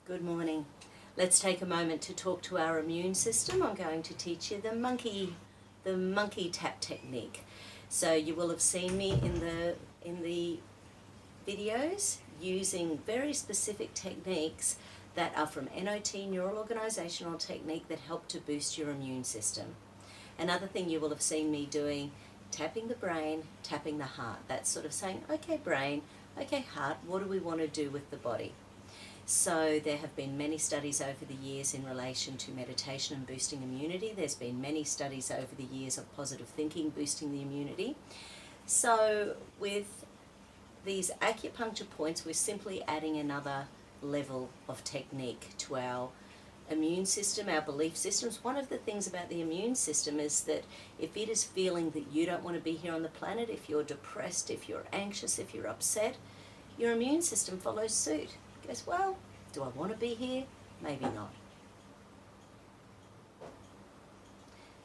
Good morning. Let's take a moment to talk to our immune system. I'm going to teach you the monkey tap technique. So you will have seen me in the videos using very specific techniques that are from NOT, Neural Organizational Technique, that help to boost your immune system. Another thing you will have seen me doing, tapping the brain, tapping the heart. That's sort of saying, okay brain, okay heart, what do we want to do with the body? So there have been many studies over the years in relation to meditation and boosting immunity. There's been many studies over the years of positive thinking boosting the immunity. So with these acupuncture points, we're simply adding another level of technique to our immune system, our belief systems. One of the things about the immune system is that if it is feeling that you don't want to be here on the planet, if you're depressed, if you're anxious, if you're upset, your immune system follows suit. It goes, well, do I want to be here? Maybe not.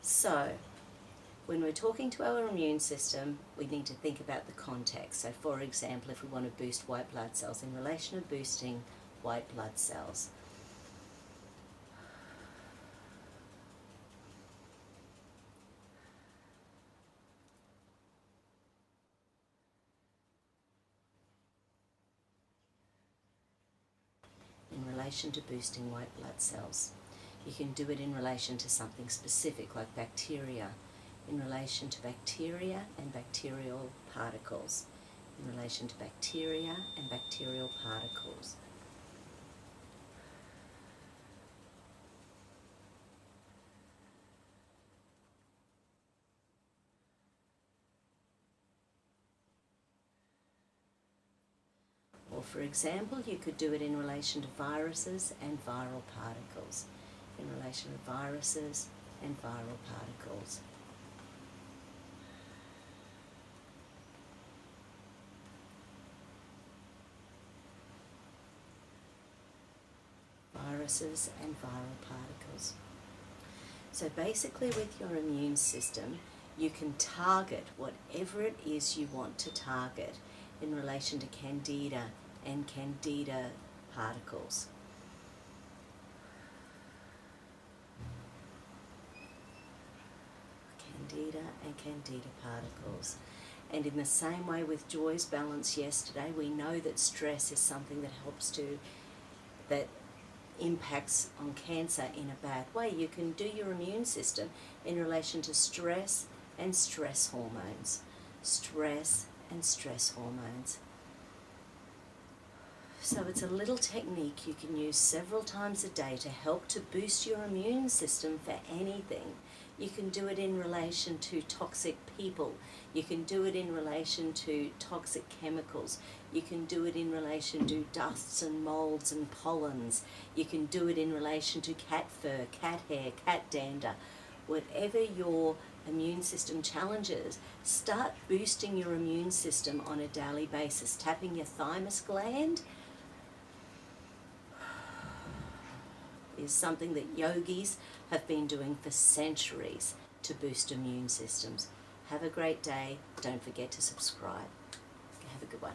So, when we're talking to our immune system, we need to think about the context. So, for example, if we want to boost white blood cells, in relation to boosting white blood cells, to boosting white blood cells. You can do it in relation to something specific like bacteria, in relation to bacteria and bacterial particles, in relation to bacteria and bacterial particles. Or for example, you could do it in relation to viruses and viral particles, in relation to viruses and viral particles. Viruses and viral particles. So basically with your immune system, you can target whatever it is you want to target in relation to candida and candida particles. Candida and candida particles. And in the same way with Joy's balance yesterday, we know that stress is something that impacts on cancer in a bad way. You can do your immune system in relation to stress and stress hormones. Stress and stress hormones. So it's a little technique you can use several times a day to help to boost your immune system for anything. You can do it in relation to toxic people. You can do it in relation to toxic chemicals. You can do it in relation to dusts and molds and pollens. You can do it in relation to cat fur, cat hair, cat dander. Whatever your immune system challenges, start boosting your immune system on a daily basis. Tapping your thymus gland is something that yogis have been doing for centuries to boost immune systems. Have a great day. Don't forget to subscribe. Have a good one.